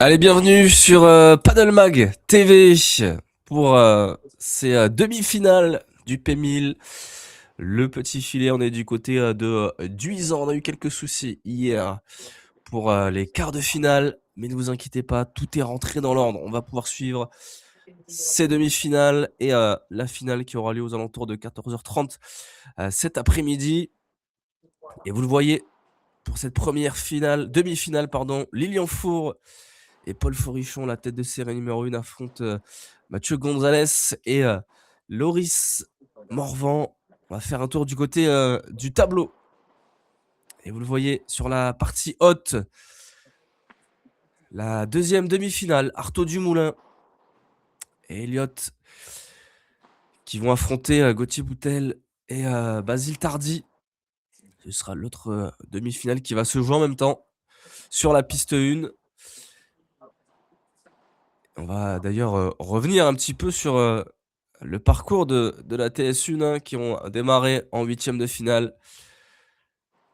Allez, bienvenue sur Paddle Mag TV pour ces demi-finales du P1000. Le petit filet, on est du côté de Duisan. On a eu quelques soucis hier pour les quarts de finale, mais ne vous inquiétez pas, tout est rentré dans l'ordre. On va pouvoir suivre ces demi-finales et la finale qui aura lieu aux alentours de 14h30 cet après-midi. Et vous le voyez, pour cette première finale, demi-finale, pardon, Lilian Four et Paul Forichon, la tête de série numéro 1, affronte Mathieu Gonzalez et Loris Morvan. On va faire un tour du côté du tableau. Et vous le voyez sur la partie haute, la deuxième demi-finale, Artaud Dumoulin et Elliot qui vont affronter Gauthier Boutel et Basile Tardy. Ce sera l'autre demi-finale qui va se jouer en même temps sur la piste 1. On va d'ailleurs revenir un petit peu sur le parcours de la TS1 qui ont démarré en huitième de finale.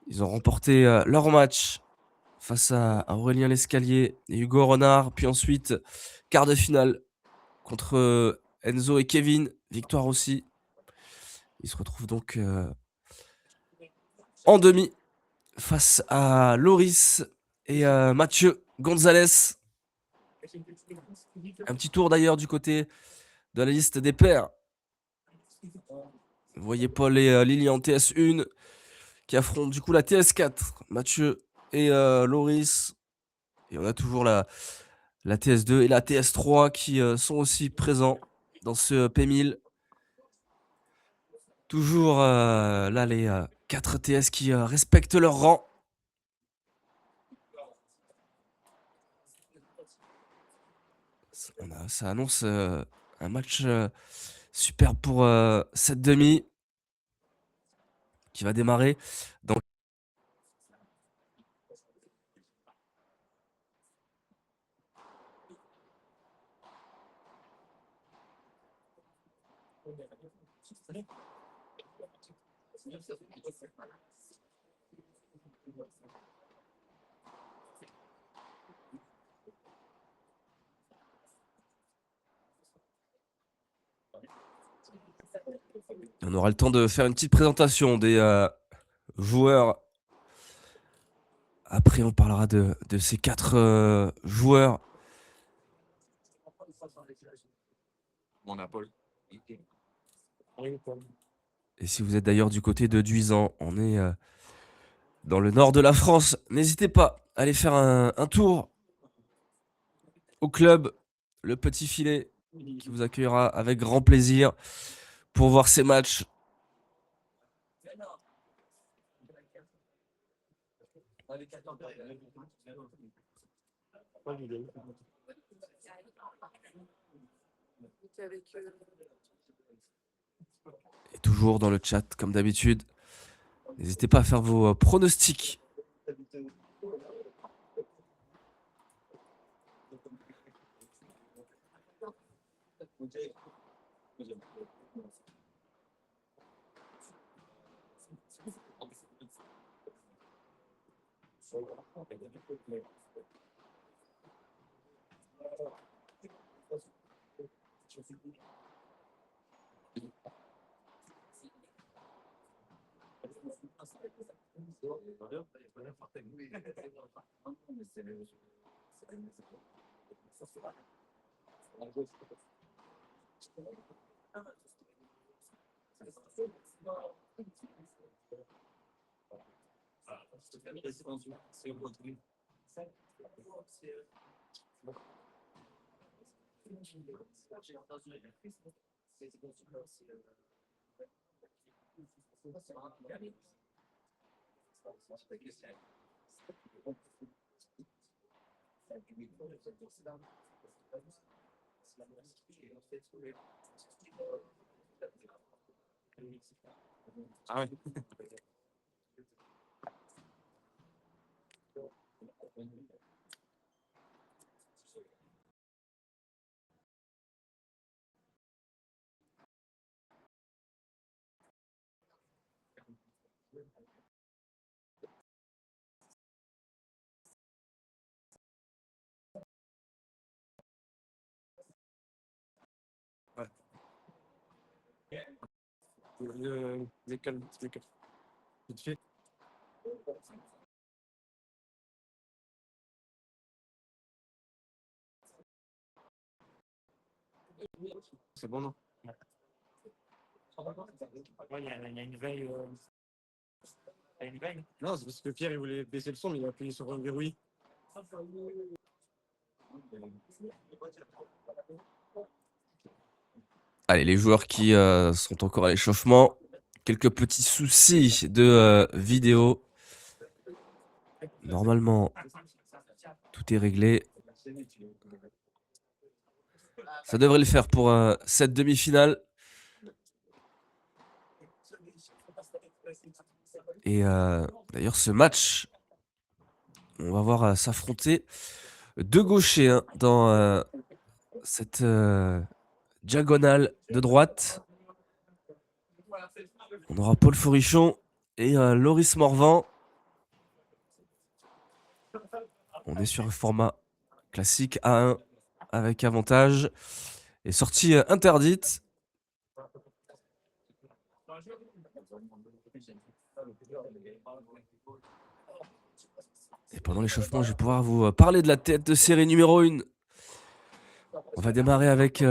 Ils ont remporté leur match face à Aurélien Lescalier et Hugo Renard. Puis ensuite, quart de finale contre Enzo et Kevin. Victoire aussi. Ils se retrouvent donc en demi face à Loris et Mathieu Gonzalez. Un petit tour d'ailleurs du côté de la liste des pairs. Vous voyez Paul et Lily en TS1 qui affrontent du coup la TS4. Mathieu et Loris. Et on a toujours la TS2 et la TS3 qui sont aussi présents dans ce P1000. Toujours là les 4 TS qui respectent leur rang. Ça annonce un match super pour cette demi qui va démarrer dans. On aura le temps de faire une petite présentation des joueurs. Après, on parlera de ces 4 joueurs. Et si vous êtes d'ailleurs du côté de Duisan, on est dans le nord de la France. N'hésitez pas à aller faire un tour au club, le Petit Filet, qui vous accueillera avec grand plaisir pour voir ces matchs. Et toujours dans le chat, comme d'habitude. N'hésitez pas à faire vos pronostics. Ah ouais. Vite fait. C'est bon, non? Ouais, il y a une veille. Il y a une veille. Non, c'est parce que Pierre il voulait baisser le son, mais il a appuyé sur un verrouille. Allez, les joueurs qui sont encore à l'échauffement. Quelques petits soucis de vidéo. Normalement, tout est réglé. Ça devrait le faire pour cette demi-finale. Et d'ailleurs, ce match, on va voir s'affronter deux gauchers hein, dans cette diagonale de droite. On aura Paul Forichon et Loris Morvan. On est sur un format classique A1 avec avantage. Et sortie interdite. Et pendant l'échauffement, je vais pouvoir vous parler de la tête de série numéro 1. On va démarrer avec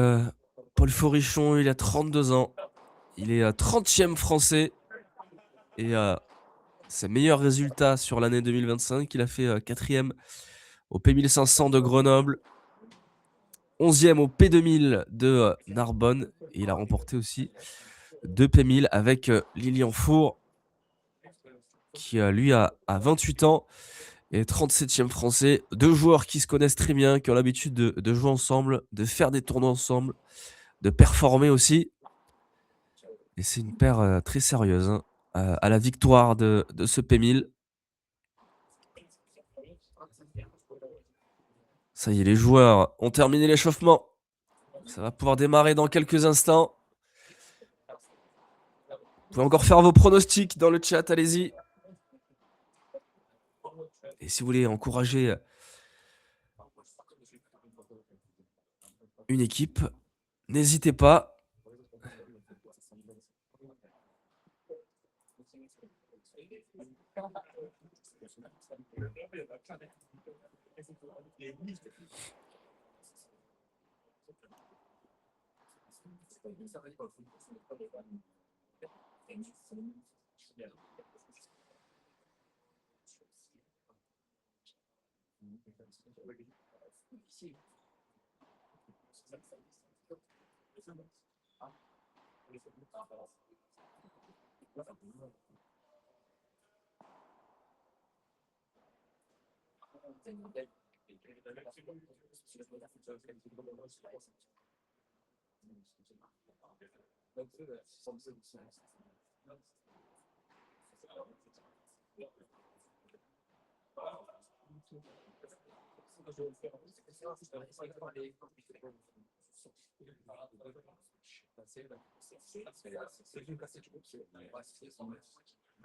Paul Forichon, il a 32 ans. Il est 30e français. Et ses meilleurs résultats sur l'année 2025, il a fait 4e au P1500 de Grenoble, 11e au P2000 de Narbonne. Et il a remporté aussi 2 P1000 avec Lilian Four, qui lui a 28 ans et 37e français. Deux joueurs qui se connaissent très bien, qui ont l'habitude de jouer ensemble, de faire des tournois ensemble, de performer aussi. Et c'est une paire très sérieuse hein, à la victoire de ce P1000. Ça y est, les joueurs ont terminé l'échauffement. Ça va pouvoir démarrer dans quelques instants. Vous pouvez encore faire vos pronostics dans le chat, allez-y. Et si vous voulez encourager une équipe, n'hésitez pas.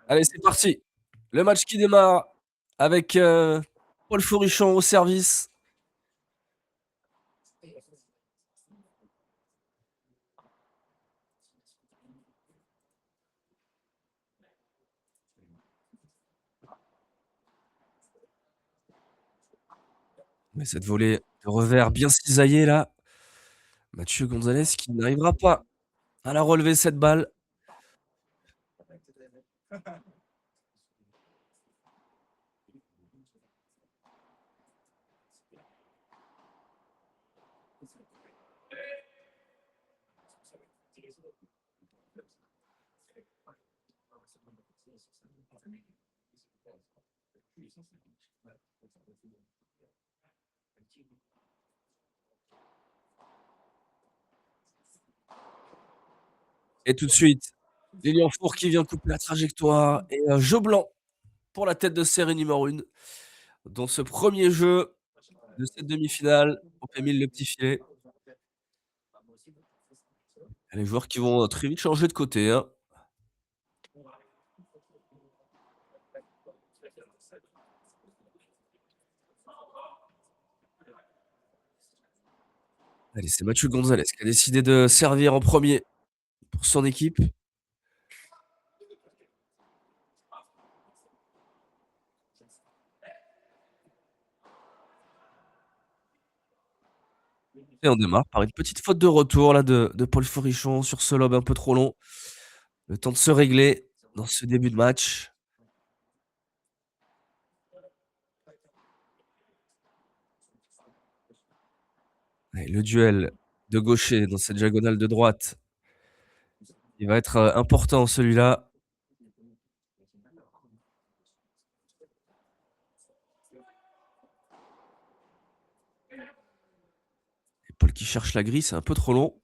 Allez, c'est parti. Le match qui démarre avec Paul Forichon au service. Mais cette volée de revers bien cisaillée là. Mathieu Gonzalez qui n'arrivera pas à la relever cette balle. Et tout de suite, Lilian Four qui vient couper la trajectoire et jeu blanc pour la tête de série numéro 1 dans ce premier jeu de cette demi-finale au P1000 le petit filet. Il y a les joueurs qui vont très vite changer de côté hein. Allez, c'est Mathieu Gonzalez qui a décidé de servir en premier pour son équipe. Et on démarre par une petite faute de retour là de Paul Forichon sur ce lob un peu trop long. Le temps de se régler dans ce début de match. Et le duel de gaucher dans cette diagonale de droite, il va être, important celui-là. Et Paul qui cherche la grille, c'est un peu trop long.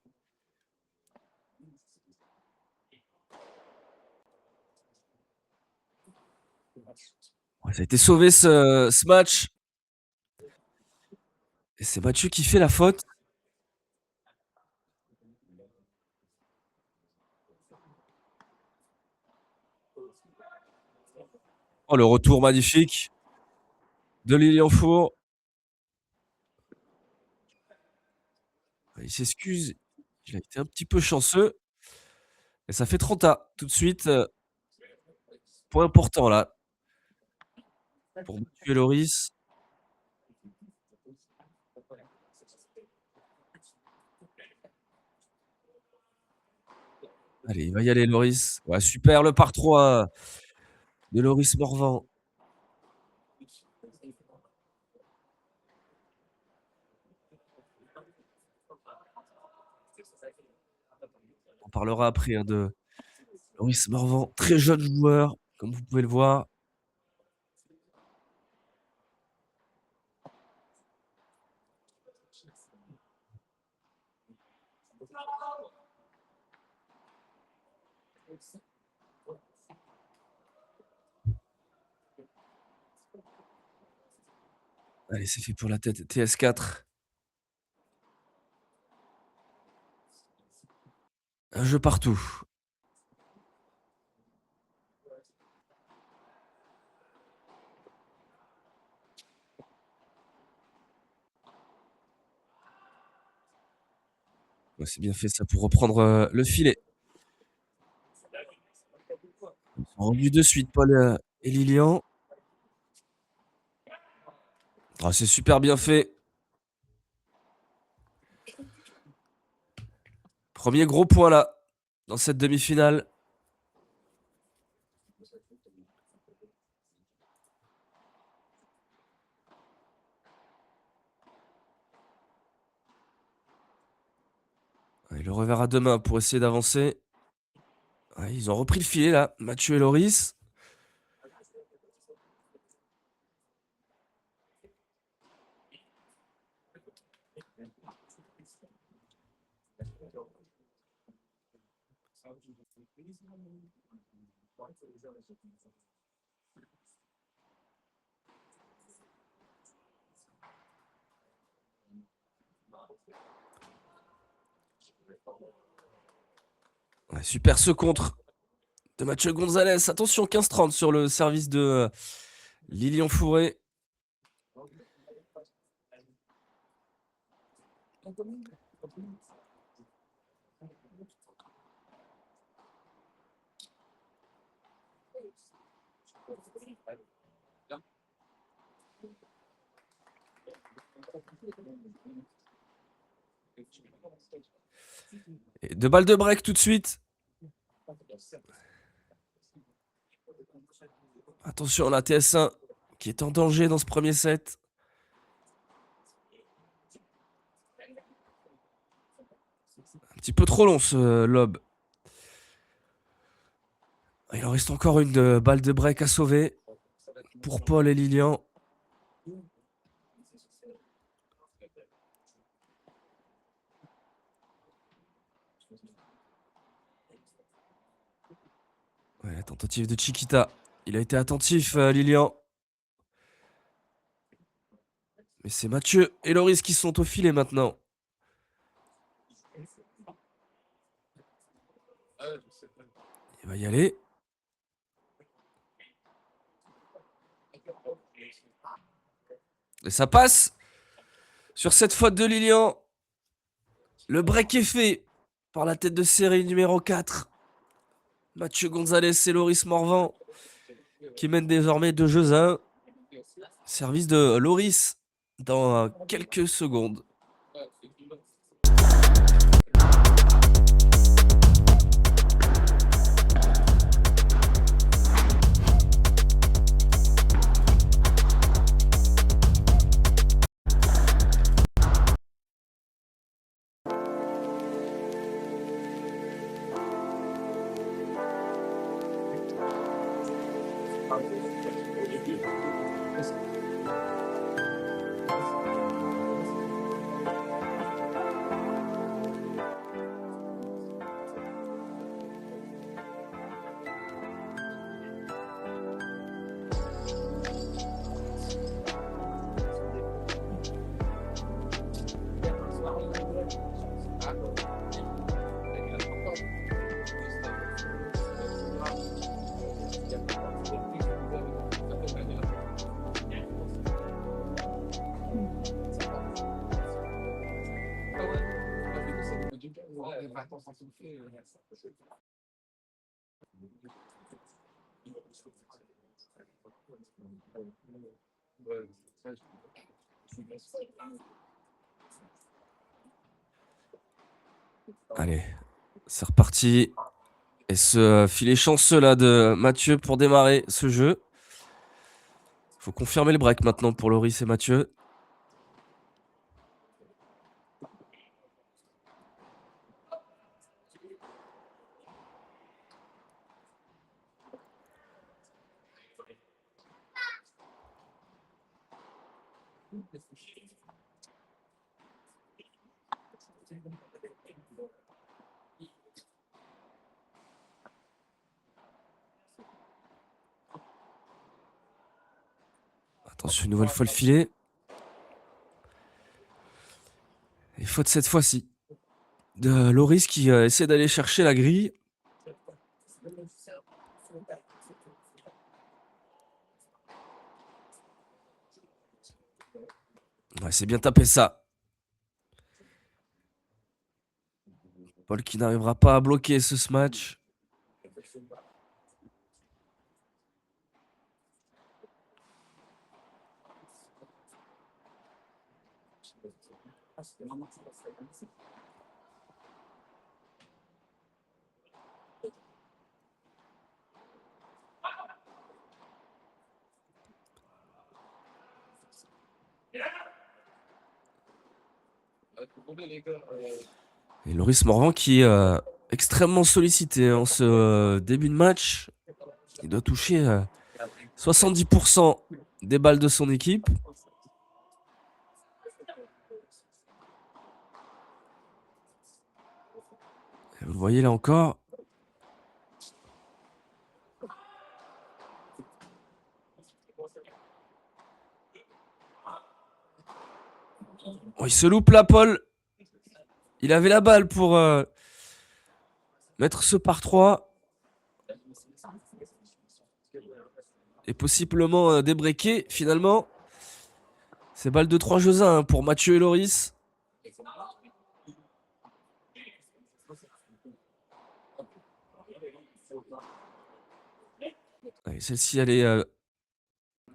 Ouais, ça a été sauvé ce match et c'est Mathieu qui fait la faute. Oh le retour magnifique de Lilienfour. Il s'excuse, il a été un petit peu chanceux et ça fait 30 tout de suite, point important là pour Mathieu et Loris. Allez, il va y aller Loris. Ouais, super le par 3 de Loris Morvan. On parlera après, hein, de Loris Morvan, très jeune joueur, comme vous pouvez le voir. Allez, c'est fait pour la tête. TS4. Un jeu partout. Ouais, c'est bien fait ça pour reprendre, le filet. Ils sont revenus de suite, Paul, et Lilian. Ah, c'est super bien fait. Premier gros point là, dans cette demi-finale. Ouais, il le reverra demain pour essayer d'avancer. Ouais, ils ont repris le filet là, Mathieu et Loris. Ouais, super ce contre de Mathieu Gonzalez. Attention, 15-30 sur le service de Lilian Fourré. Et 2 balles de break tout de suite. Attention, la TS1 qui est en danger dans ce premier set. Un petit peu trop long ce lob. Il en reste encore une balle de break à sauver pour Paul et Lilian. Ouais, la tentative de Chiquita. Il a été attentif, Lilian. Mais c'est Mathieu et Loris qui sont au filet maintenant. Il va y aller. Et ça passe. Sur cette faute de Lilian, le break est fait par la tête de série numéro 4. Mathieu Gonzalez et Loris Morvan qui mènent désormais 2 jeux à 1. Service de Loris dans quelques secondes. Allez, c'est reparti. Et ce filet chanceux là de Mathieu pour démarrer ce jeu. Faut confirmer le break maintenant pour Loris et Mathieu. Attention, une nouvelle fois le filet. Et faute cette fois-ci de Loris qui essaie d'aller chercher la grille. Ouais, c'est bien tapé ça. Paul qui n'arrivera pas à bloquer ce match. Et Loris Morvan qui est extrêmement sollicité en ce début de match. Il doit toucher 70% des balles de son équipe. Et vous le voyez là encore. Oh, il se loupe là, Paul. Il avait la balle pour mettre ce par 3. Et possiblement débreaker finalement. C'est balle de 3 jeux 1 pour Mathieu et Loris. Celle-ci, elle est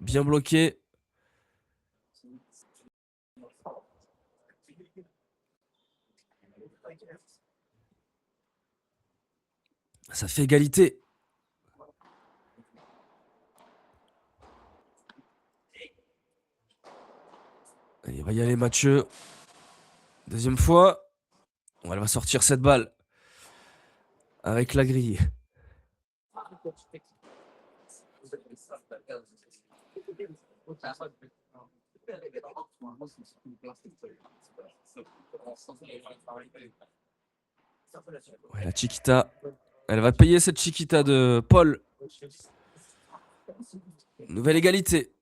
bien bloquée. Ça fait égalité. Allez, il va y aller Mathieu. Deuxième fois. Elle va sortir cette balle. Avec la grille. Ouais, la Chiquita. Elle va payer cette Chiquita de Paul. Nouvelle égalité.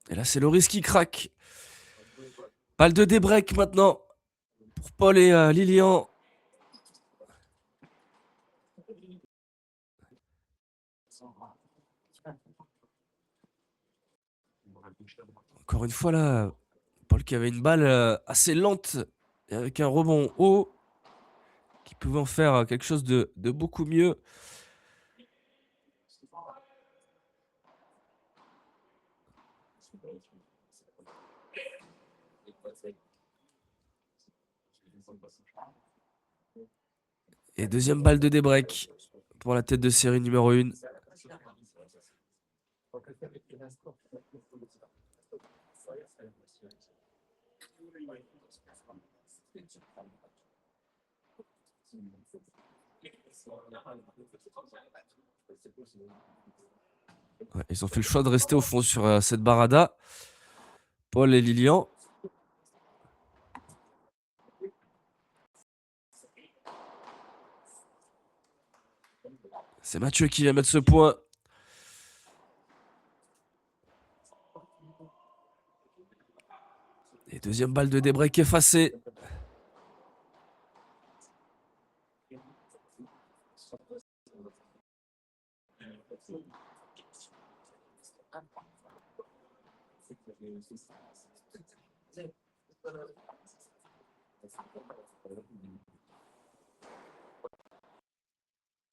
Et là, c'est Loris qui craque. Balle de débreak maintenant. Pour Paul et Lilian. Encore une fois là, Paul qui avait une balle assez lente et avec un rebond haut qui pouvait en faire quelque chose de beaucoup mieux. Et deuxième balle de débreak pour la tête de série numéro 1. Ouais, ils ont fait le choix de rester au fond sur cette barada. Paul et Lilian. C'est Mathieu qui vient mettre ce point. Et deuxième balle de débreak effacée.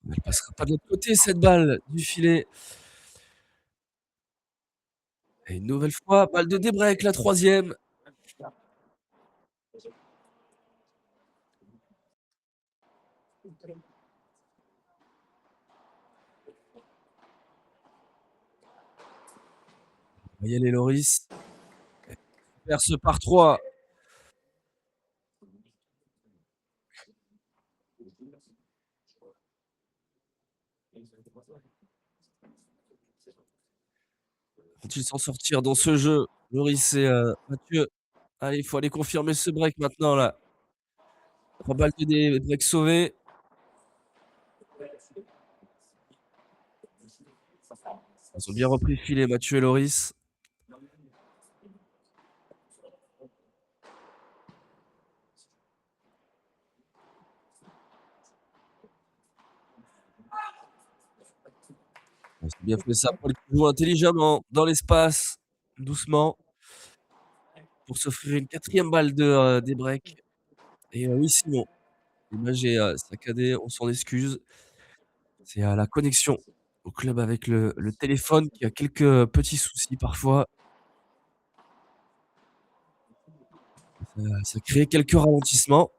Elle passera pas de l'autre côté, cette balle du filet. Et une nouvelle fois, balle de débreak, la troisième. On va y aller, Loris. Perce par 3. Vont-ils s'en sortir dans ce jeu? Loris et Mathieu. Allez, il faut aller confirmer ce break maintenant là. 3 balles de break sauvées. Ils ont bien repris le filet, Mathieu et Loris. C'est bien fait ça, Paul qui joue intelligemment dans l'espace, doucement, pour s'offrir une quatrième balle de des breaks. Et oui, Simon, l'image est saccadée, on s'en excuse. C'est la connexion au club avec le téléphone qui a quelques petits soucis parfois. Ça crée quelques ralentissements.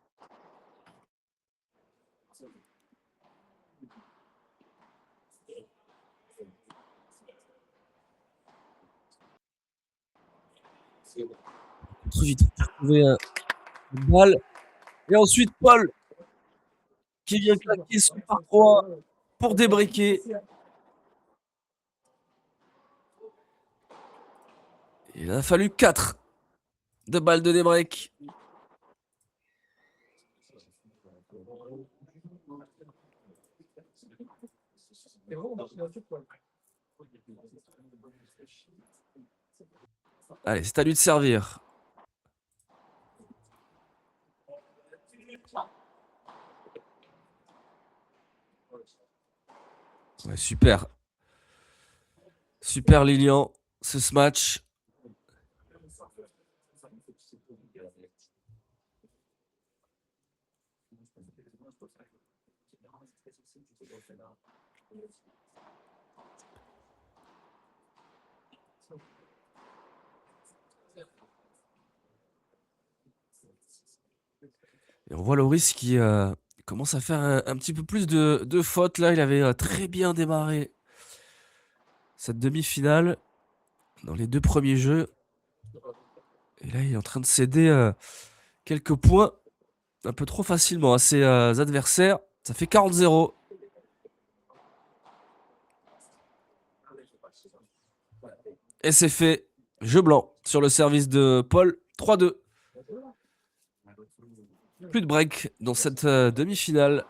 Trop vite pour trouver une balle. Et ensuite, Paul qui vient claquer son par 3 pour débreaker. Il a fallu 4 de balles de débreak. Allez, c'est à lui de servir. Ouais, super. Super Lilian, ce match. Et on voit Loris qui commence à faire un petit peu plus de fautes. Là, il avait très bien démarré cette demi-finale dans les 2 premiers jeux. Et là, il est en train de céder quelques points un peu trop facilement à ses adversaires. Ça fait 40-0. Et c'est fait. Jeu blanc sur le service de Paul. 3-2. Plus de break dans cette demi-finale.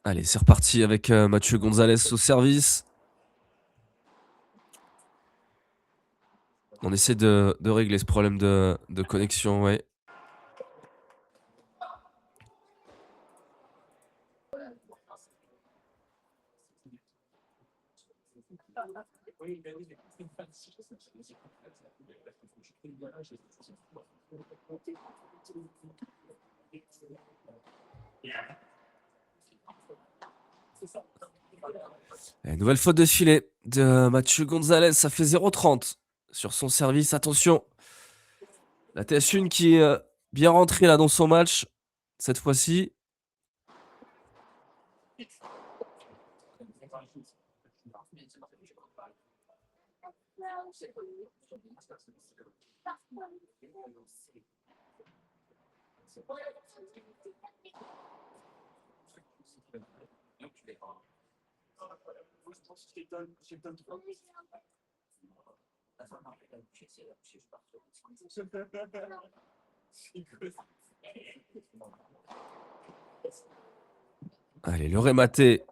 Allez, c'est reparti avec Mathieu Gonzalez au service. On essaie de régler ce problème de connexion, ouais. Et nouvelle faute de filet de Mathieu Gonzalez, ça fait 0,30 sur son service. Attention, la TS1 qui est bien rentrée là dans son match cette fois-ci. Allez, le rématé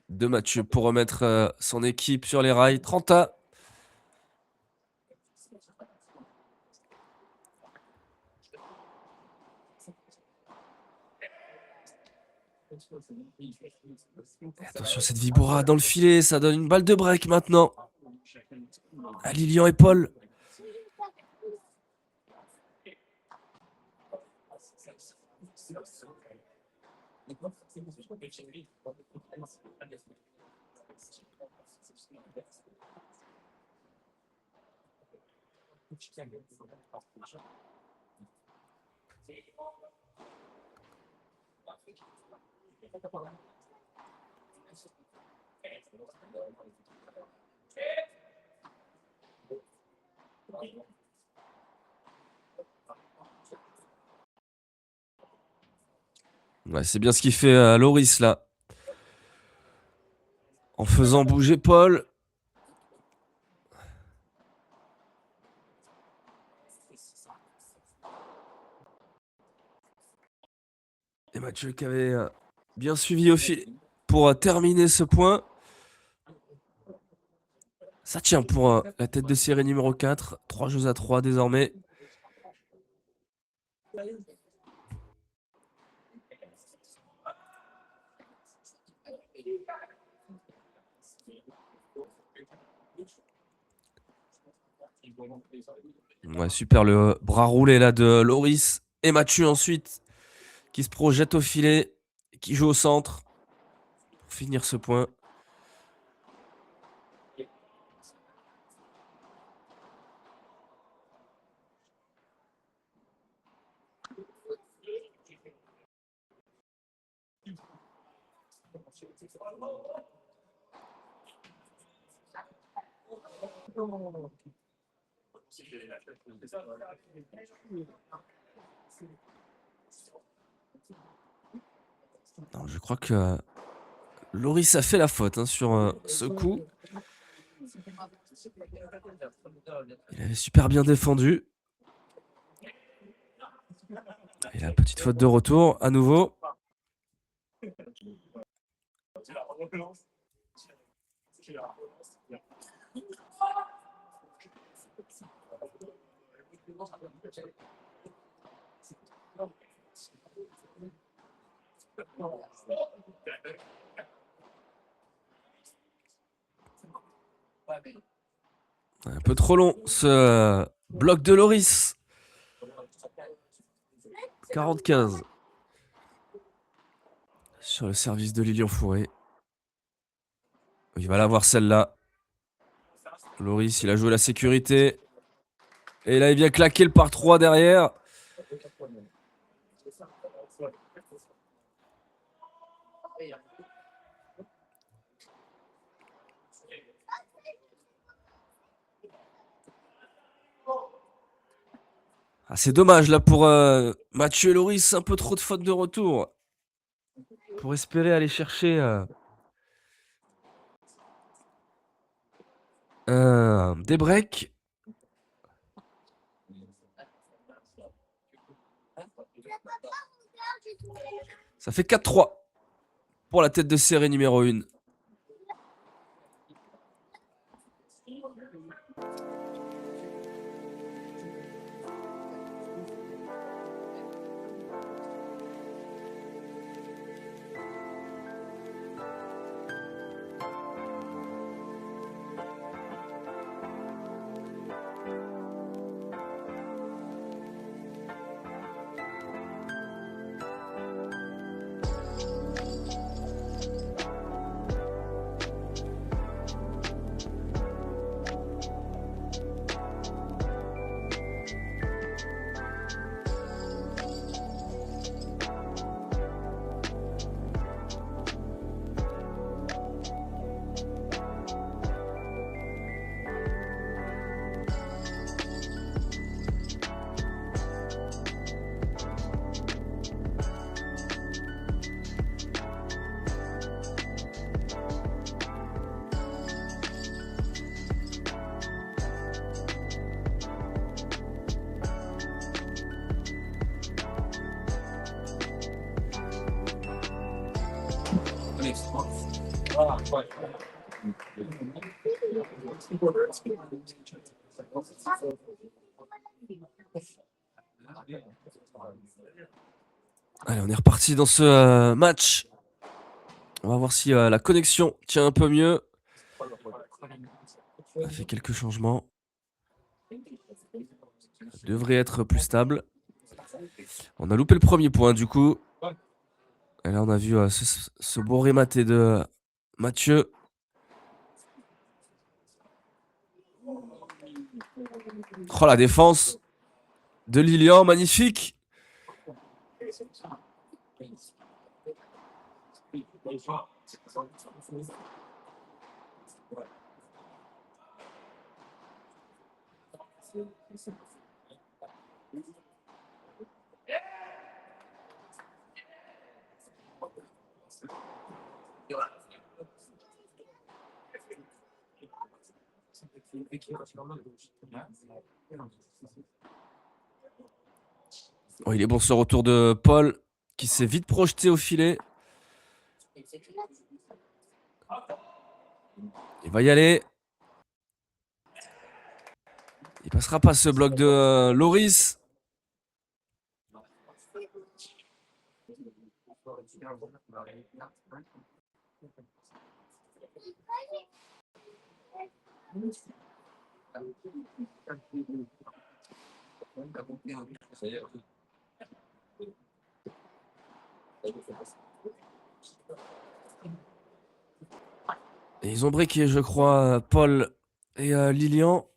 de Mathieu pour remettre son équipe sur les rails. 30-. Attention, cette Vibora dans le filet, ça donne une balle de break maintenant à Lilian et Paul. Ouais, c'est bien ce qu'il fait Loris là. En faisant bouger Paul. Et Mathieu qui avait bien suivi au fil pour terminer ce point. Ça tient pour la tête de série numéro 4. 3-3 désormais. Ouais, super le bras roulé là de Loris. Et Mathieu ensuite qui se projette au filet, qui joue au centre pour finir ce point. Non, je crois que Loris a fait la faute sur ce coup. Il avait super bien défendu. Et la petite faute de retour à nouveau. Un peu trop long ce bloc de Loris. 40-15. Sur le service de Lilian Fourré. Il va l'avoir celle-là. Loris, il a joué la sécurité. Et là, il vient claquer le par 3 derrière. Ah, c'est dommage là pour Mathieu et Loris. Un peu trop de fautes de retour. Pour espérer aller chercher des breaks. Ça fait 4-3 pour la tête de série numéro 1. Allez, on est reparti dans ce match. On va voir si la connexion tient un peu mieux. On a fait quelques changements. Ça devrait être plus stable. On a loupé le premier point du coup. Et là, on a vu ce beau rématé de Mathieu. Oh, la défense de Lilian, magnifique. Oh, il est bon ce retour de Paul qui s'est vite projeté au filet. Il va y aller. Il passera pas ce bloc de Loris. Et ils ont breaké, je crois, Paul et Lilian.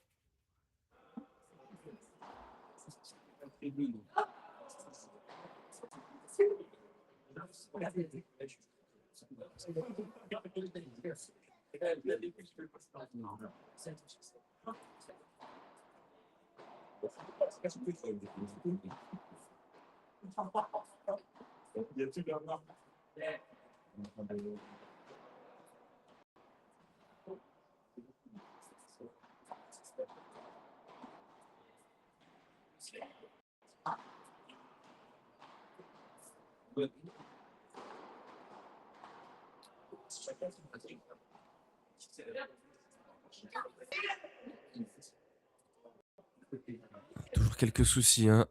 Toujours quelques soucis hein.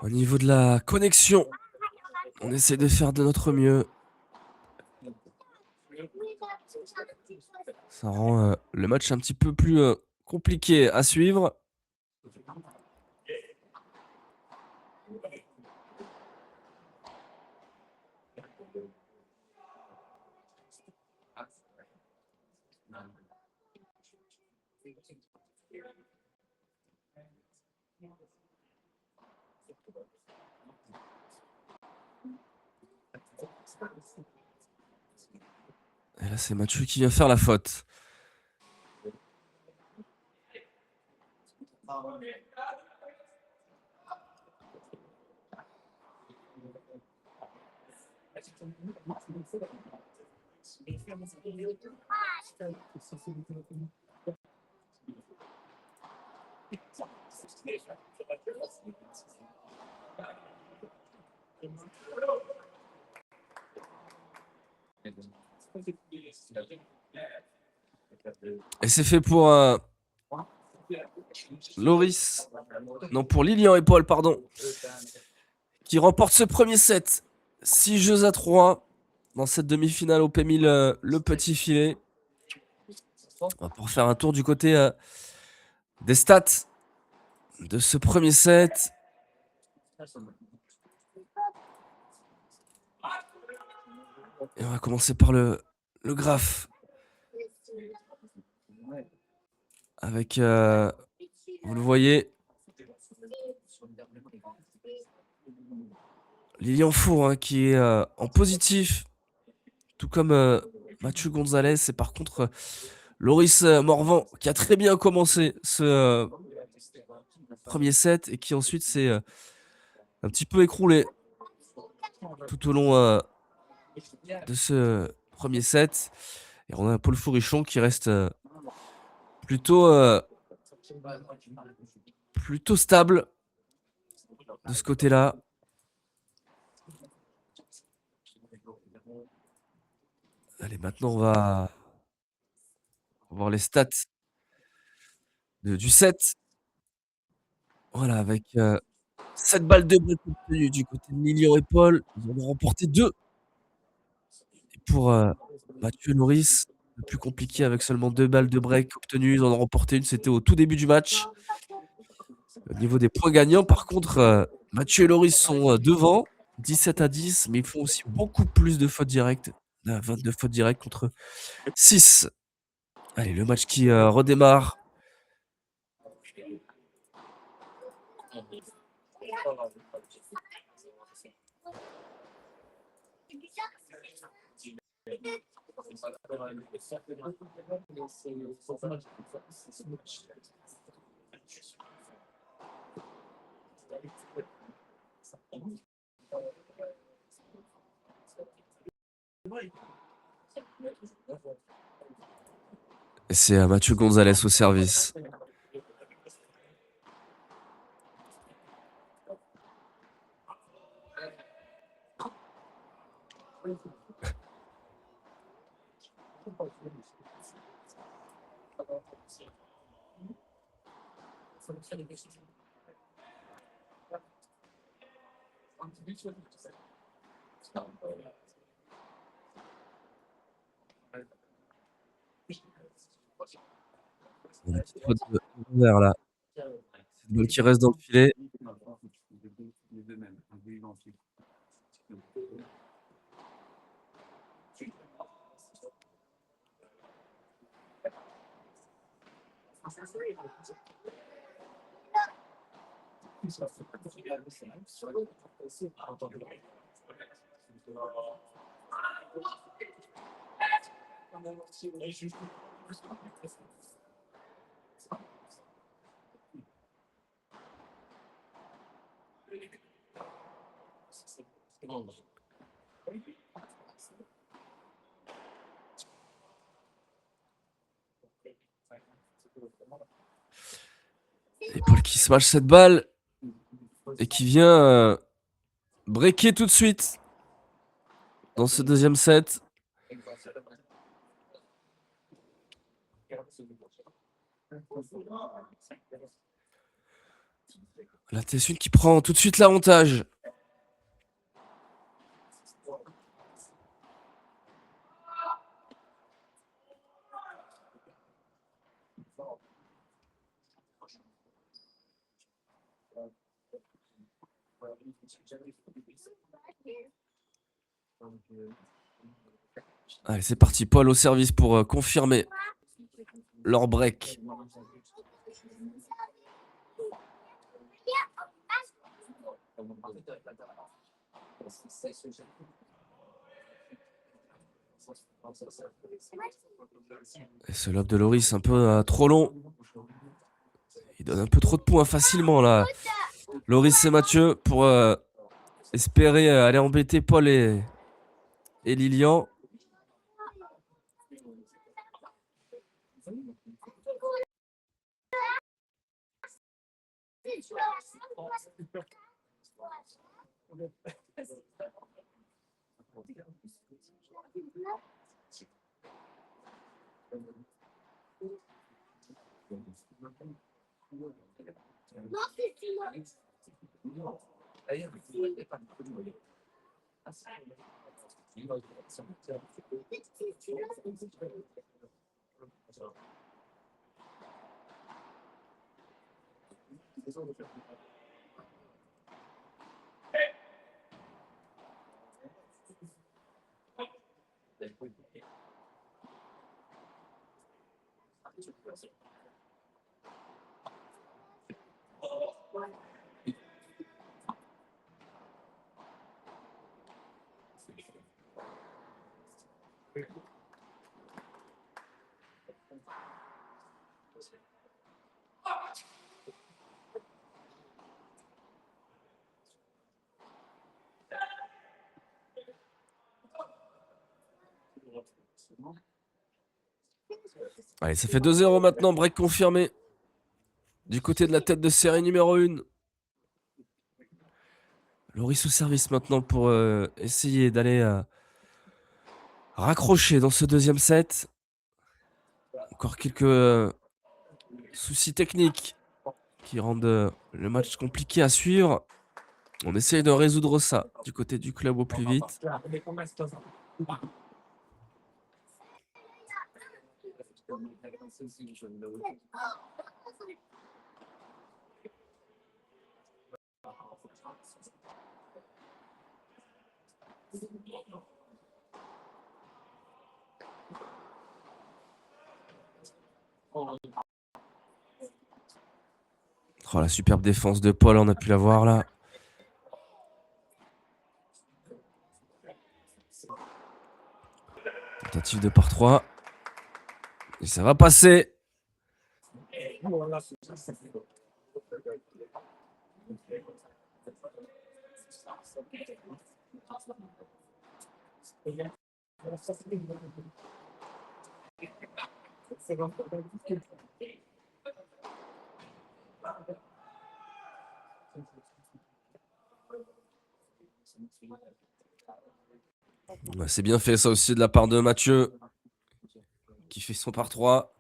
Au niveau de la connexion. On essaie de faire de notre mieux. Ça rend le match un petit peu plus compliqué à suivre. Et là, c'est Mathieu qui vient faire la faute. Et c'est fait pour Loris. Non, pour Lilian et Paul, pardon. Qui remporte ce premier set. 6-3 dans cette demi-finale au P1000, le petit filet. On va pouvoir faire un tour du côté des stats de ce premier set. Et on va commencer par le graphe. Avec, vous le voyez, Lilian Four hein, qui est en positif, tout comme Mathieu Gonzalez. Et par contre, Loris Morvan qui a très bien commencé ce premier set et qui ensuite s'est un petit peu écroulé tout au long de ce premier set. Et on a Paul Fourrichon qui reste plutôt stable de ce côté-là. Allez, maintenant on va voir les stats du set. Voilà, avec 7 balles de break obtenues du côté de Lilian et Paul. Ils en ont remporté 2. Et pour Mathieu et Loris, le plus compliqué avec seulement 2 balles de break obtenues. Ils en ont remporté une, c'était au tout début du match. Au niveau des points gagnants, par contre, Mathieu et Loris sont devant, 17-10, mais ils font aussi beaucoup plus de fautes directes. 22 fautes directes contre 6. Allez, le match qui redémarre. Et c'est Mathieu Gonzalez au service. Une petite faute de revers là. Cette balle qui reste dans le filet. Et Paul qui smash cette balle et qui vient breaker tout de suite dans ce deuxième set. La Tessun qui prend tout de suite l'avantage. Allez, c'est parti. Paul au service pour confirmer leur break. Et ce lob de Loris un peu trop long. Il donne un peu trop de points facilement là. Loris et Mathieu pour espérer aller embêter Paul et Lilian. Allez, ça fait 2-0 maintenant, break confirmé. Du côté de la tête de série numéro 1. Loris au service maintenant pour essayer d'aller raccrocher dans ce deuxième set. Encore quelques soucis techniques qui rendent le match compliqué à suivre. On essaye de résoudre ça du côté du club au plus vite. Oh, la superbe défense de Paul, on a pu la voir là. Tentative de par 3. Et ça va passer. Ouais, c'est bien fait ça aussi de la part de Mathieu, qui fait son par 3.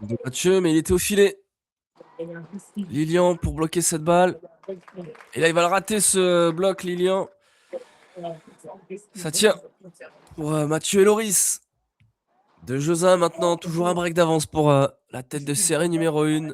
De Mathieu, mais il était au filet. Lilian pour bloquer cette balle. Et là, il va le rater ce bloc, Lilian. Ça tient pour Mathieu et Loris. De Josin maintenant, toujours un break d'avance pour la tête de série numéro 1.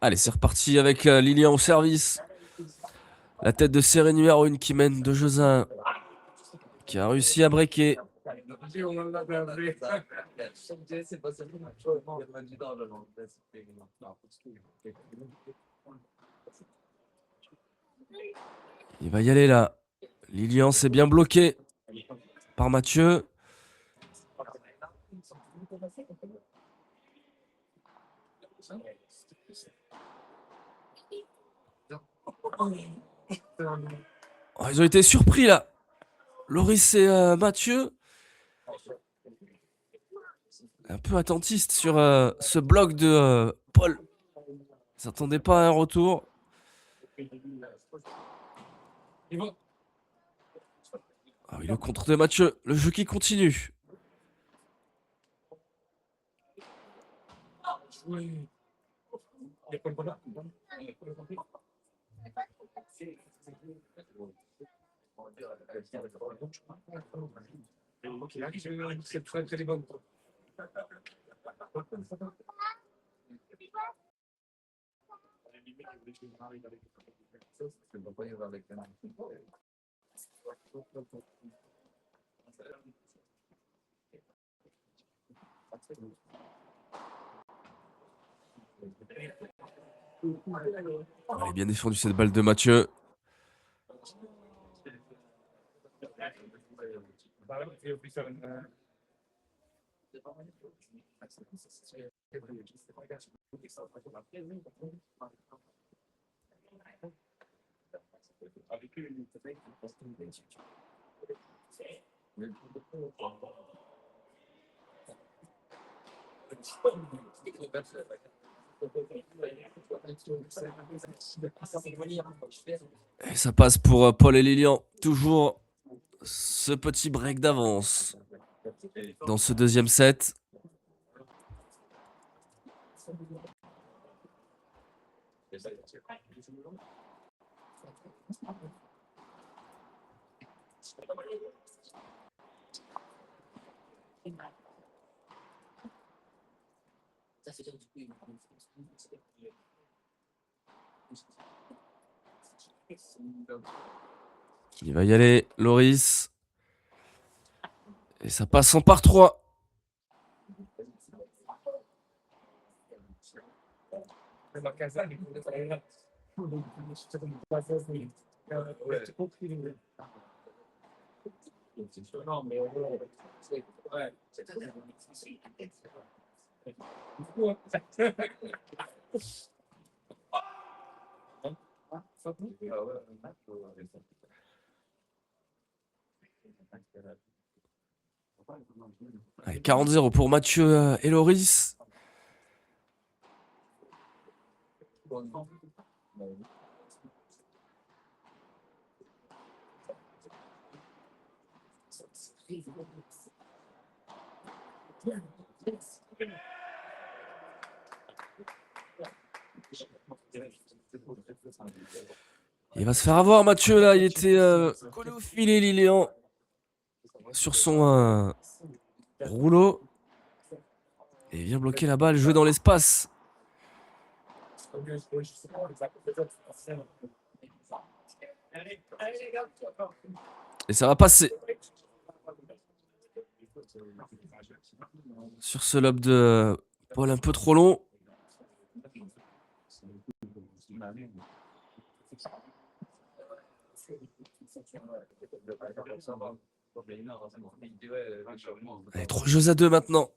Allez, c'est reparti avec Lilian au service. La tête de série numéro 1 qui mène 2-1, qui a réussi à breaker. Il va y aller là. Lilian s'est bien bloqué par Mathieu. Oh, ils ont été surpris là. Loris et Mathieu. Un peu attentiste sur ce bloc de Paul. Ils s'attendaient pas à un retour. Ah oui, le contre de Mathieu. Le jeu qui continue. Elle est bien défendue cette balle de Mathieu. Et ça passe pour Paul et Lilian. Toujours ce petit break d'avance dans ce deuxième set. Il va y aller, Loris. Et ça passe en par 3. Allez, 40-0 pour Mathieu et Loris. Il va se faire avoir Mathieu là, il était collé au filet Lilian sur son rouleau. Et il vient bloquer la balle, jouer dans l'espace. Et ça va passer. Sur ce lob de Paul un peu trop long. Allez, 3 jeux à 2 maintenant.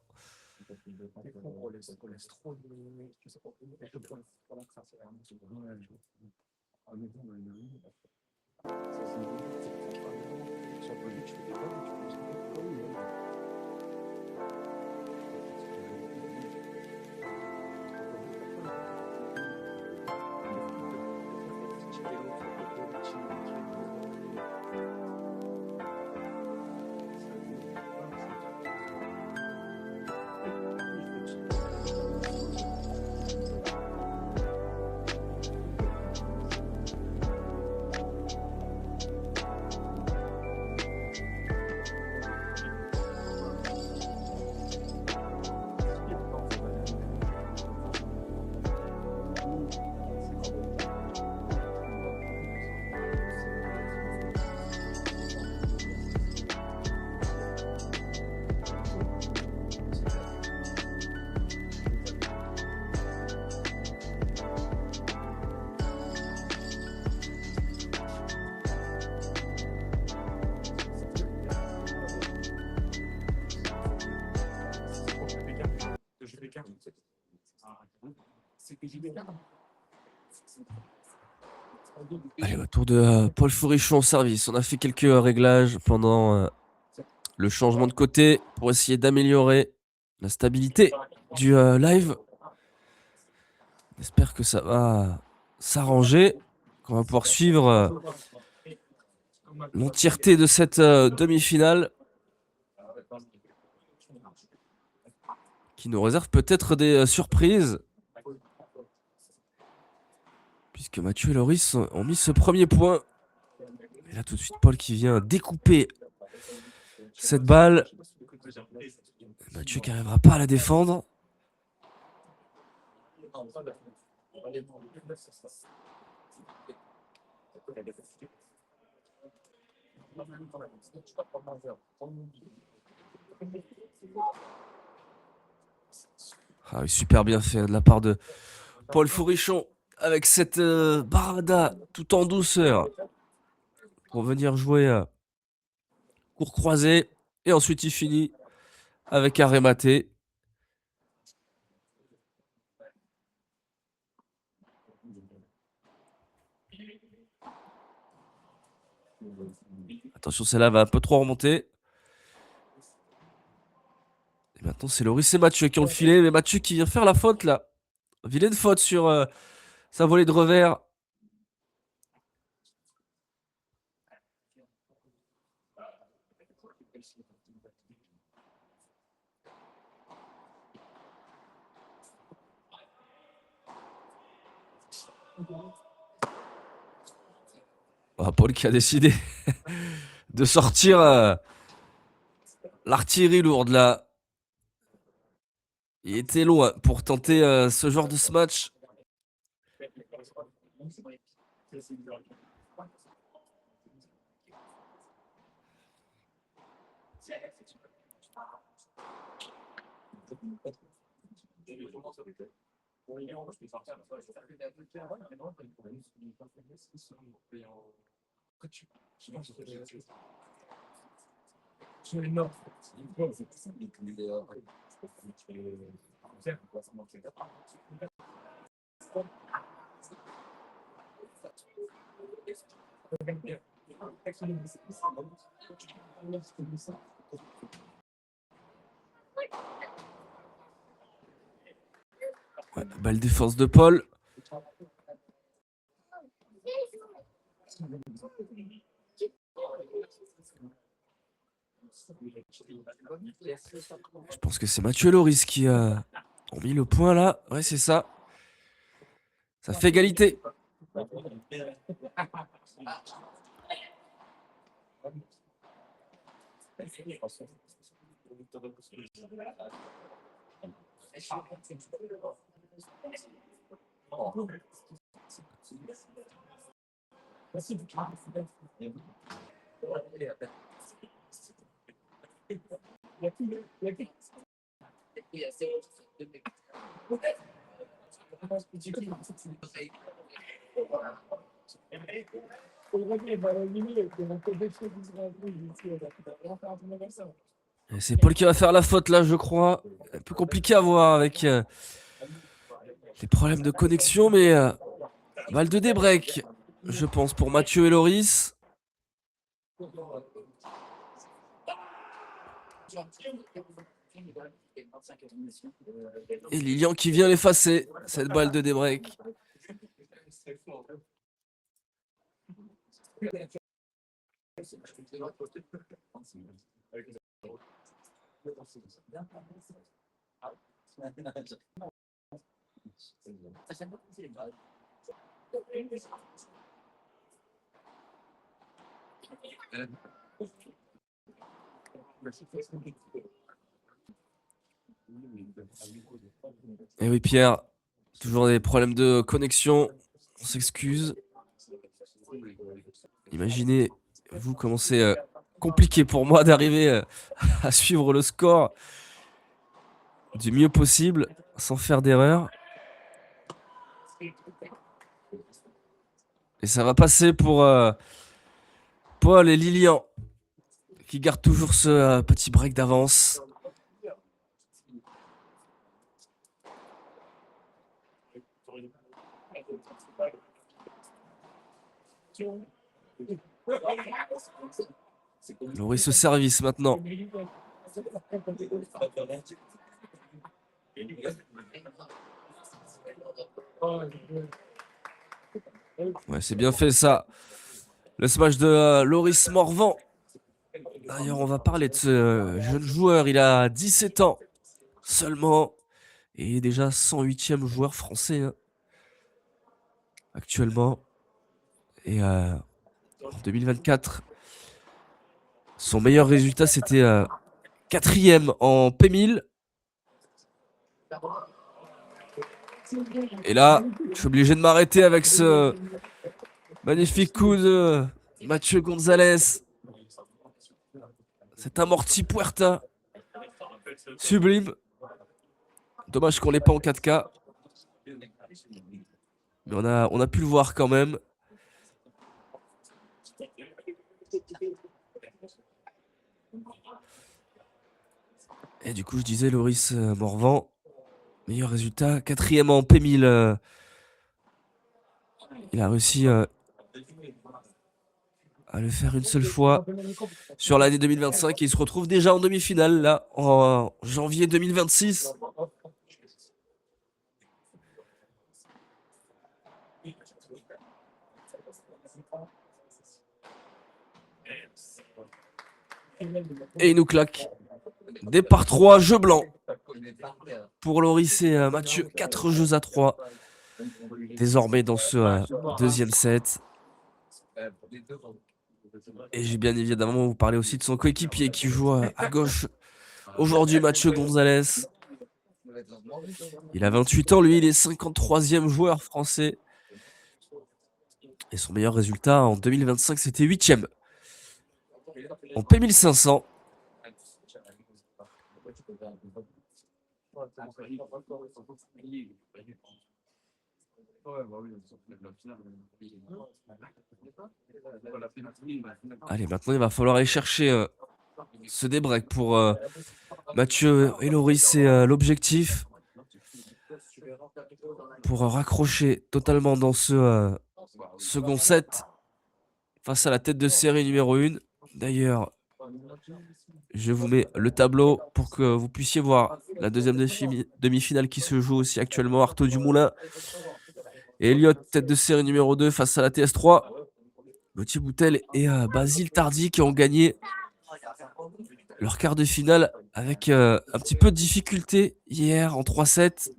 Allez, au tour de Paul Furichon en service. On a fait quelques réglages pendant le changement de côté pour essayer d'améliorer la stabilité du live. J'espère que ça va s'arranger, qu'on va pouvoir suivre l'entièreté de cette demi-finale qui nous réserve peut-être des surprises. Puisque Mathieu et Loris ont mis ce premier point. Et là tout de suite Paul qui vient découper cette balle. Mathieu qui n'arrivera pas à la défendre. Ah oui, super bien fait de la part de Paul Furichon avec cette barada tout en douceur pour venir jouer court croisé. Et ensuite il finit avec un rématé. Attention, celle-là va un peu trop remonter. Et maintenant, c'est Loris et Mathieu qui ont le filet. Mais Mathieu qui vient faire la faute là. Vilaine faute sur sa volée de revers. Ah, Paul qui a décidé de sortir l'artillerie lourde là. Il était loin pour tenter ce genre de match. Ouais, belle défense de Paul. Je pense que c'est Mathieu et Loris qui ont mis le point là. Ouais, c'est ça. Ça fait égalité. Et c'est Paul qui va faire la faute là, je crois. Un peu compliqué à voir avec les problèmes de connexion, mais balle de débreak, je pense, pour Mathieu et Loris. Et Lilian qui vient l'effacer, cette balle de débreak. Et oui, Pierre, toujours des problèmes de connexion. On s'excuse. Imaginez, vous, comment c'est compliqué pour moi d'arriver à suivre le score du mieux possible, sans faire d'erreur. Et ça va passer pour Paul et Lilian, qui gardent toujours ce petit break d'avance. Loris au service maintenant. Ouais, c'est bien fait ça. Le smash de Loris Morvan. D'ailleurs, on va parler de ce jeune joueur. Il a 17 ans seulement. Et il est déjà 108e joueur français hein, actuellement. Et en 2024, son meilleur résultat, c'était 4e en P1000. Et là, je suis obligé de m'arrêter avec ce magnifique coup de Mathieu Gonzalez. Cet amorti Puerta. Sublime. Dommage qu'on l'ait pas en 4K. Mais on a pu le voir quand même. Et du coup, je disais Loris Morvan. Meilleur résultat. 4e en P1000. Il a réussi à le faire une seule fois sur l'année 2025. Et il se retrouve déjà en demi-finale, là, en janvier 2026. Et il nous claque. Départ 3, jeu blanc. Pour Loris et Mathieu, 4 jeux à 3. Désormais dans ce deuxième set. Et j'ai bien évidemment vous parler aussi de son coéquipier qui joue à gauche. Aujourd'hui, Mathieu Gonzalez. Il a 28 ans, lui, il est 53e joueur français. Et son meilleur résultat en 2025, c'était 8e. En P1500. Allez, maintenant, il va falloir aller chercher ce débreak pour Mathieu et Loris. C'est l'objectif pour raccrocher totalement dans ce second set face à la tête de série numéro 1. D'ailleurs, je vous mets le tableau pour que vous puissiez voir la deuxième demi-finale qui se joue aussi actuellement. Artaud Dumoulin et Elliott, tête de série numéro 2 face à la TS3. Gauthier Boutel et Basile Tardy qui ont gagné leur quart de finale avec un petit peu de difficulté hier en 3-7.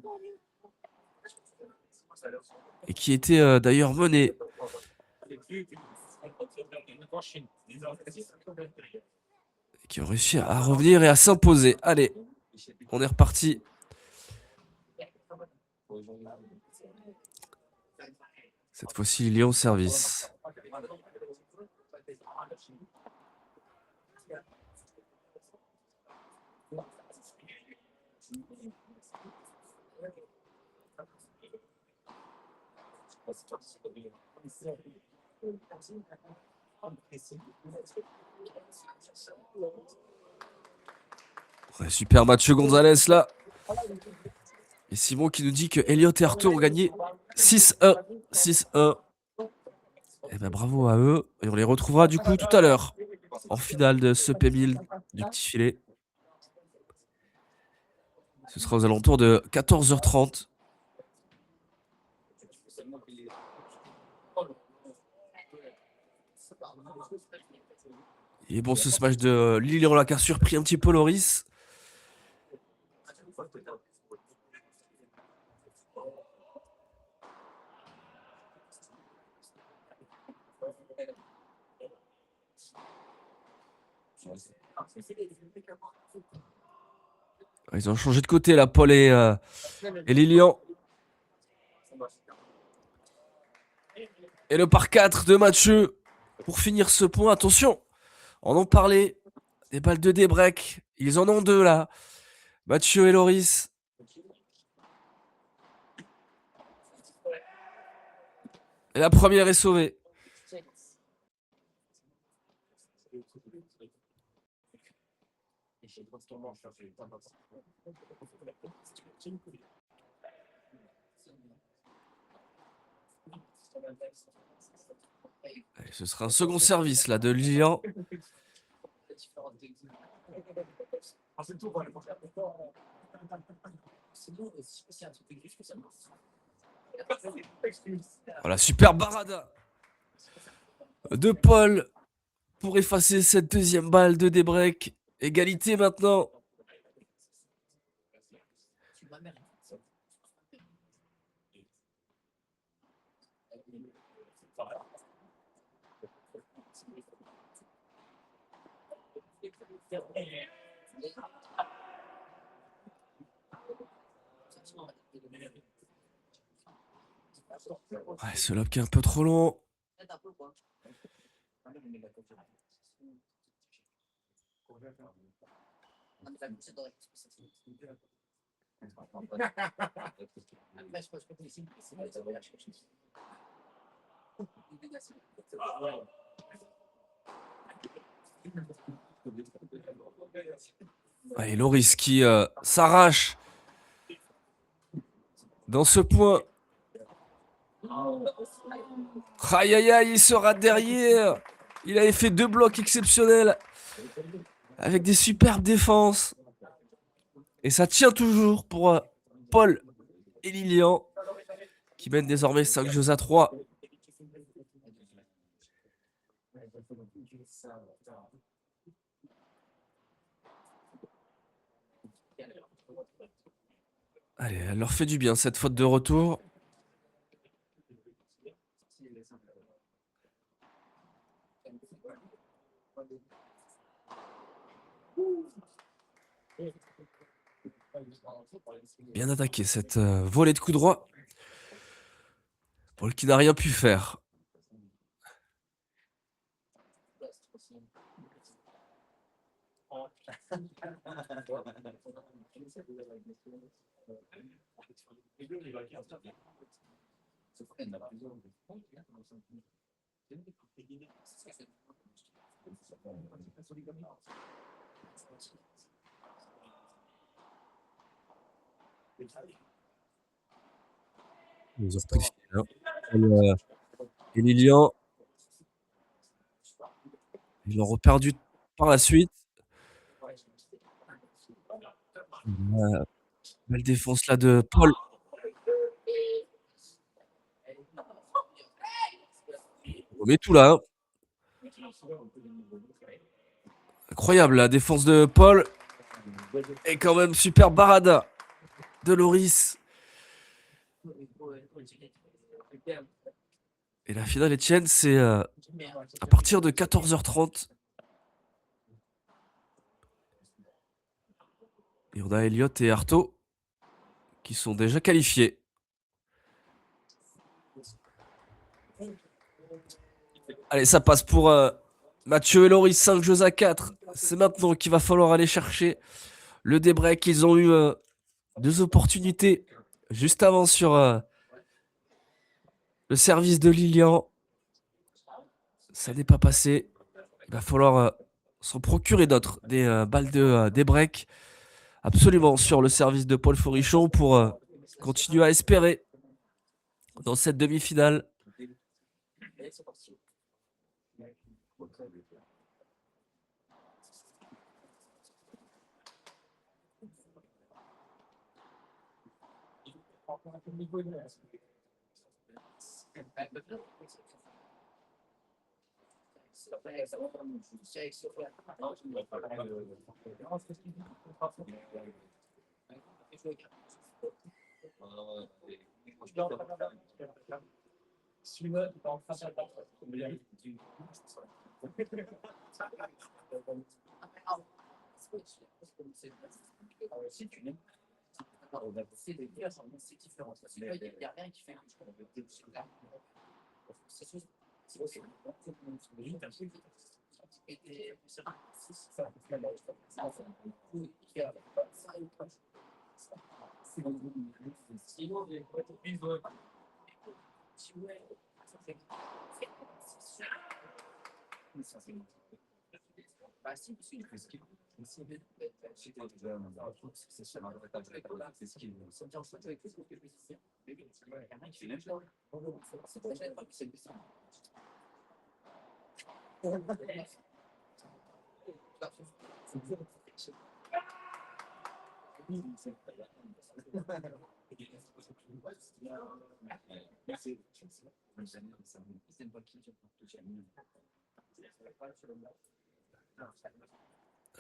Et qui était d'ailleurs mené. Qui ont réussi à revenir et à s'imposer. Allez, on est reparti. Cette fois-ci, il est au service. Ouais, super Mathieu Gonzalez là. Et Simon qui nous dit que Elliot et Arthur ont gagné 6-1. 6-1. Et ben bravo à eux. Et on les retrouvera du coup tout à l'heure en finale de ce P1000 du petit filet. Ce sera aux alentours de 14h30. Et bon, ce smash de Lilian là qui a surpris un petit peu Loris. Ils ont changé de côté là, Paul et Lilian. Et le par 4 de Mathieu pour finir ce point. Attention, on en parlait. Des balles de débreak. Ils en ont deux là. Mathieu et Loris. Et la première est sauvée. Allez, ce sera un second service là de Lilian. Voilà, super barada de Paul pour effacer cette deuxième balle de débreak. Égalité maintenant. Ouais, ce lob qui est un peu trop long. Et Loris qui s'arrache dans ce point. Aïe aïe aïe, il sera derrière. Il avait fait 2 blocs exceptionnels avec des superbes défenses. Et ça tient toujours pour Paul et Lilian qui mènent désormais 5 jeux à 3. Allez, elle leur fait du bien cette faute de retour. Bien attaqué cette volée de coup droit. Paul qui n'a rien pu faire. Ils ont repris le fil, et Lilian. Ils l'ont reperdu par la suite. Belle défense là de Paul. On met tout là. Hein. Incroyable la défense de Paul. Et quand même super barada de Loris. Et la finale, Etienne, c'est à partir de 14h30. Et on a Elliot et Artaud qui sont déjà qualifiés. Allez, ça passe pour Mathieu et Loris, 5 jeux à 4. C'est maintenant qu'il va falloir aller chercher le débreak. Ils ont eu 2 opportunités juste avant sur Le service de Lilian. Ça n'est pas passé. Il va falloir s'en procurer d'autres. Des balles des breaks. Absolument sur le service de Paul Forichon pour continuer à espérer dans cette demi-finale.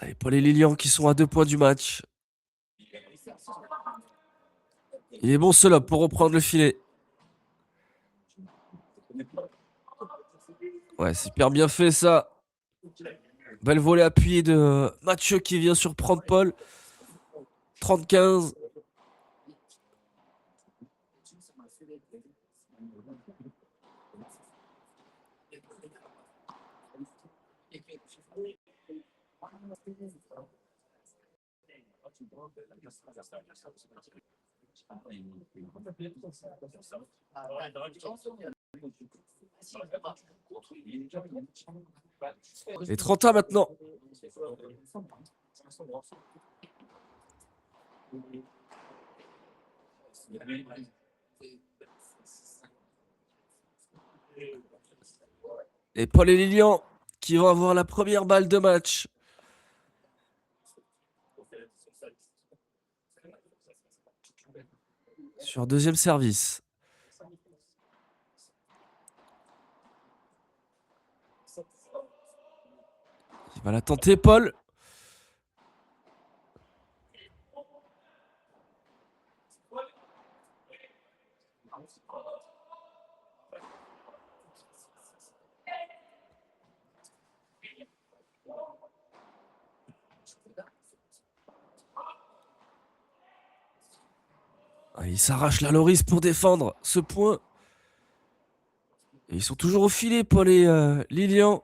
Allez, Paul et Lilian qui sont à 2 points du match. Il est bon cela pour reprendre le filet. Ouais, c'est super bien fait ça. Belle volée appuyée de Mathieu qui vient surprendre Paul. 30-15. Et 30 maintenant. Et Paul et Lilian qui vont avoir la première balle de match. Sur deuxième service. Il va la tenter, Paul. Il s'arrache la Loris pour défendre ce point. Et ils sont toujours au filet, Paul et Lilian.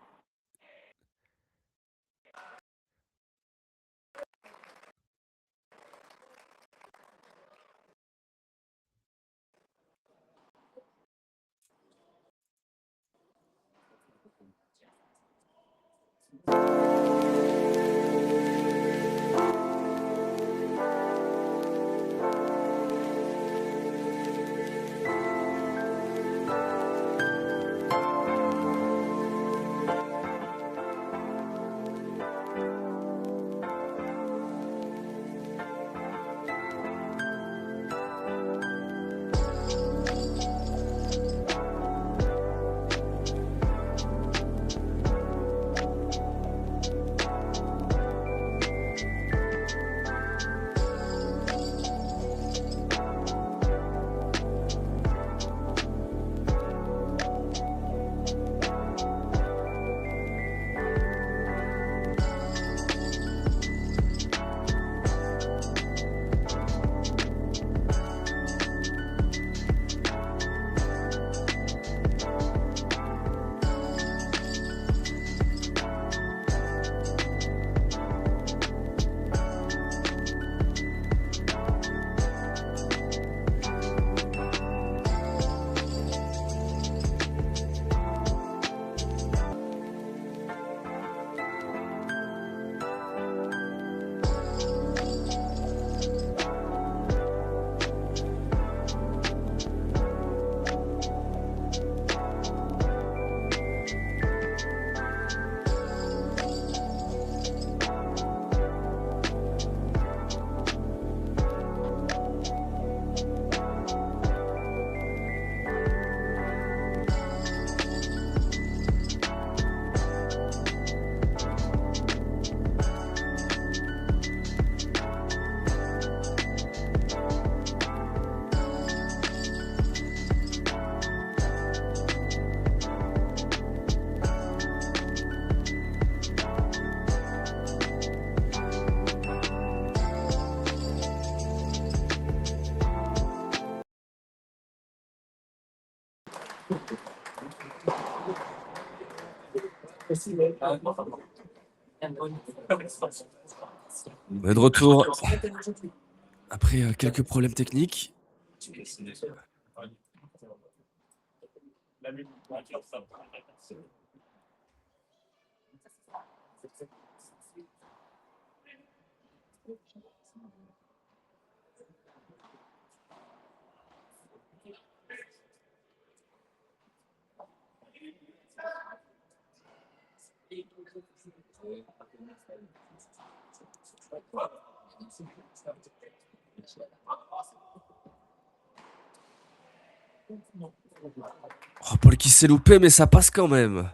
On est de retour après quelques problèmes techniques. Oh, Paul qui s'est loupé, mais ça passe quand même.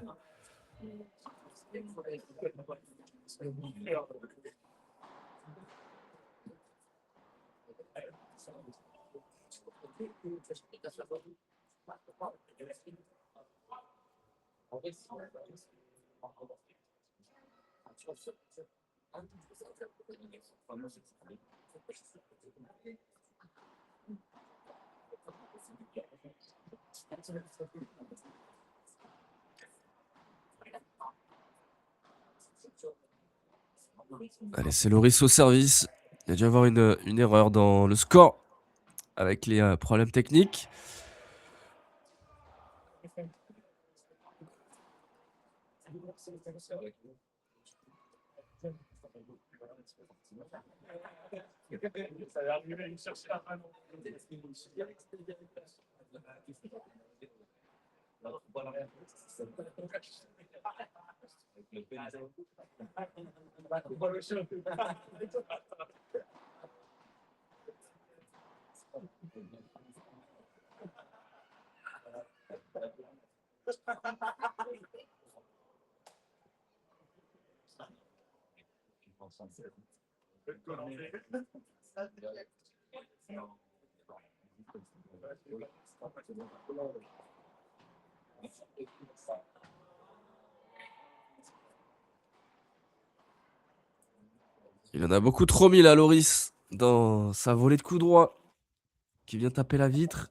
Allez, c'est Loris au service. Il y a dû y avoir une erreur dans le score avec les problèmes techniques. Il en a beaucoup trop mis là, Loris, dans sa volée de coup droit qui vient taper la vitre.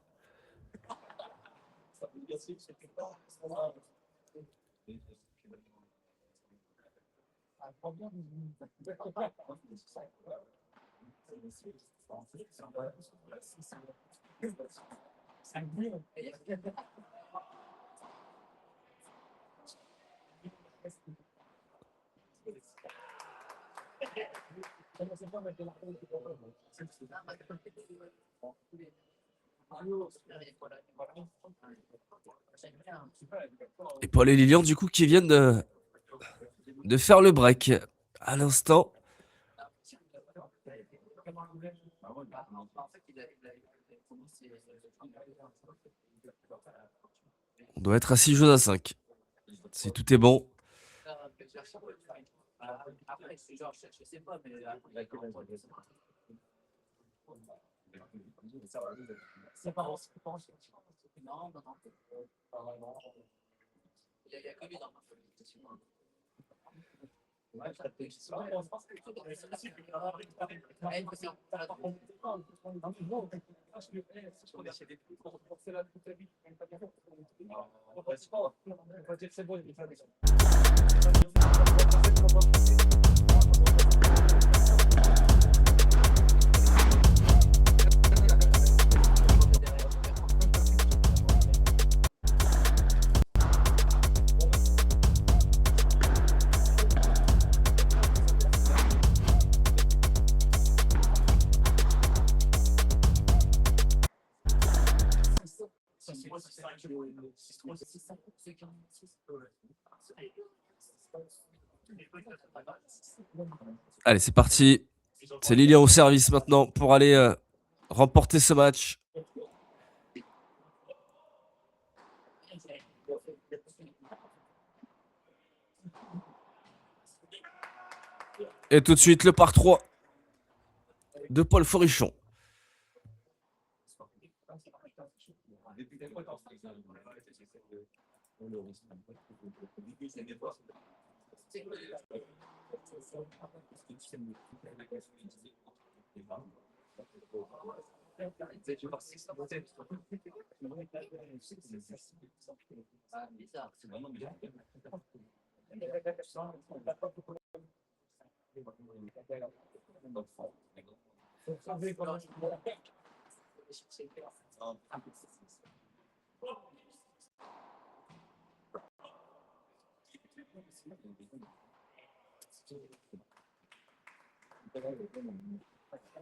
Et Paul et Lilian, du coup, qui viennent de faire le break à l'instant. On doit être à 6 jeux à 5. Si tout est bon. Allez, c'est parti. C'est Lilian au service maintenant pour aller remporter ce match. Et tout de suite, le par 3 de Paul Forichon.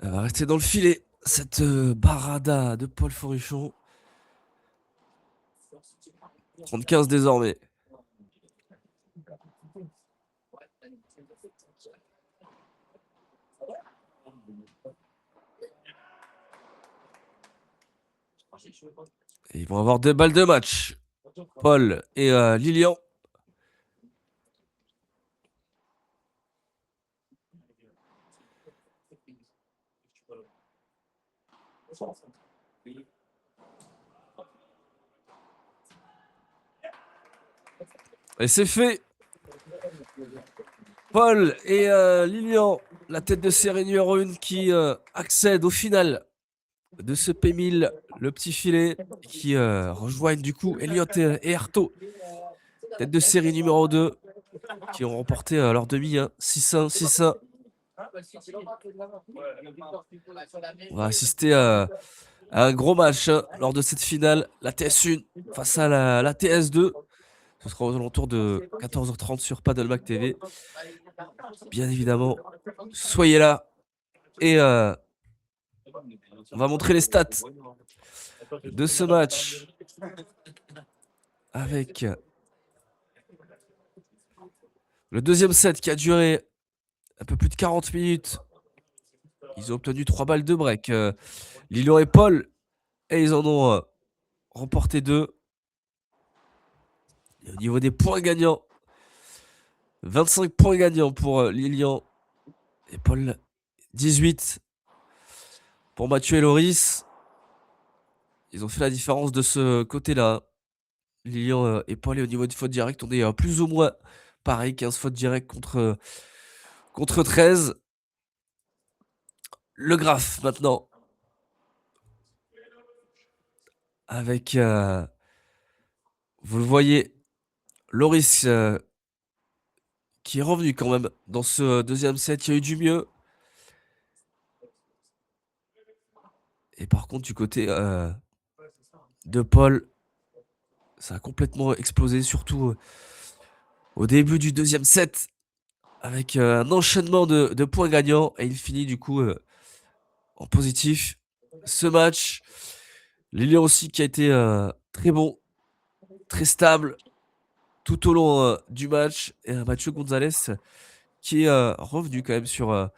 Elle va rester dans le filet, cette barada de Paul Forichon. 35 désormais. Et ils vont avoir 2 balles de match. Paul et Lilian. Et c'est fait. Paul et Lilian, la tête de série numéro 1 qui accède au final de ce P1000, le petit filet, qui rejoignent du coup Elliot et Arto, tête de série numéro 2, qui ont remporté leur demi, 6-1, 6-1. On va assister à un gros match lors de cette finale, la TS1 face à la TS2. Ce sera aux alentours de 14h30 sur Paddle TV. Bien évidemment, soyez là et on va montrer les stats de ce match avec le deuxième set qui a duré un peu plus de 40 minutes. Ils ont obtenu 3 balles de break, Lilian et Paul, et ils en ont remporté 2. Et au niveau des points gagnants, 25 points gagnants pour Lilian et Paul, 18 pour Mathieu et Loris. Ils ont fait la différence de ce côté-là. Lilian et Paul, et au niveau du faute direct, on est plus ou moins pareil, 15 fautes directes contre 13. Le graphe maintenant. Avec, vous le voyez, Loris qui est revenu quand même dans ce deuxième set. Il y a eu du mieux. Et par contre, du côté de Paul, ça a complètement explosé, surtout au début du deuxième set, avec un enchaînement de points gagnants. Et il finit du coup en positif ce match. Lilian aussi qui a été très bon, très stable tout au long du match. Et Mathieu Gonzalez qui est revenu quand même sur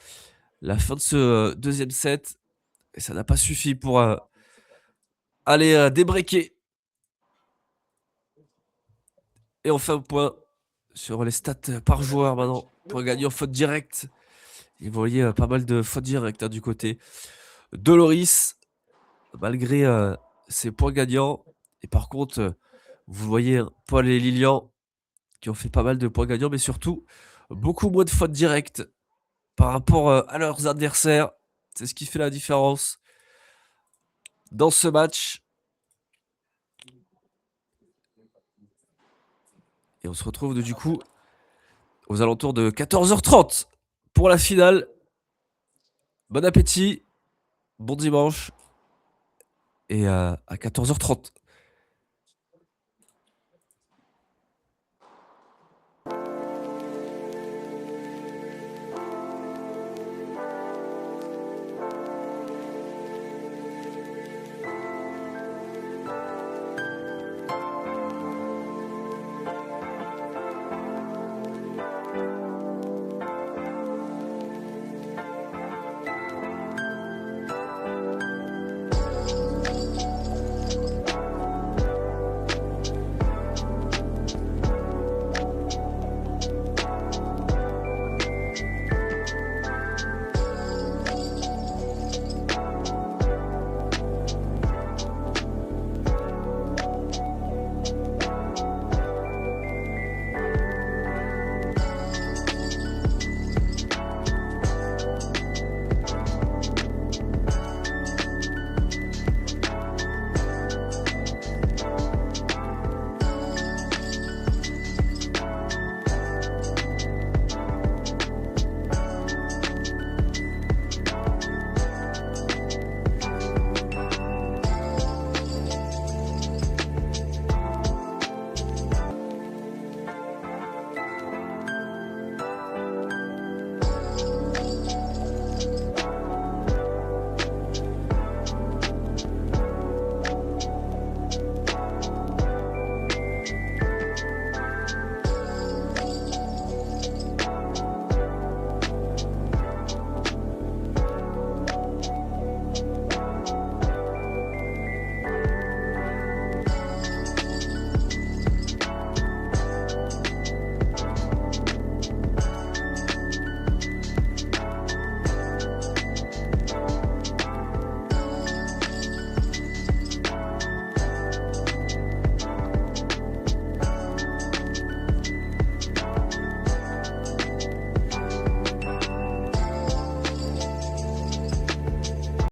la fin de ce deuxième set. Et ça n'a pas suffi pour aller débreaker. Et on fait un point sur les stats par joueur maintenant. Point gagnant, faute directe. Et vous voyez pas mal de fautes directes du côté de Loris, malgré ses points gagnants. Et par contre, vous voyez Paul et Lilian qui ont fait pas mal de points gagnants, mais surtout beaucoup moins de fautes directes par rapport à leurs adversaires. C'est ce qui fait la différence dans ce match. Et on se retrouve du coup aux alentours de 14h30 pour la finale. Bon appétit, bon dimanche, et à 14h30.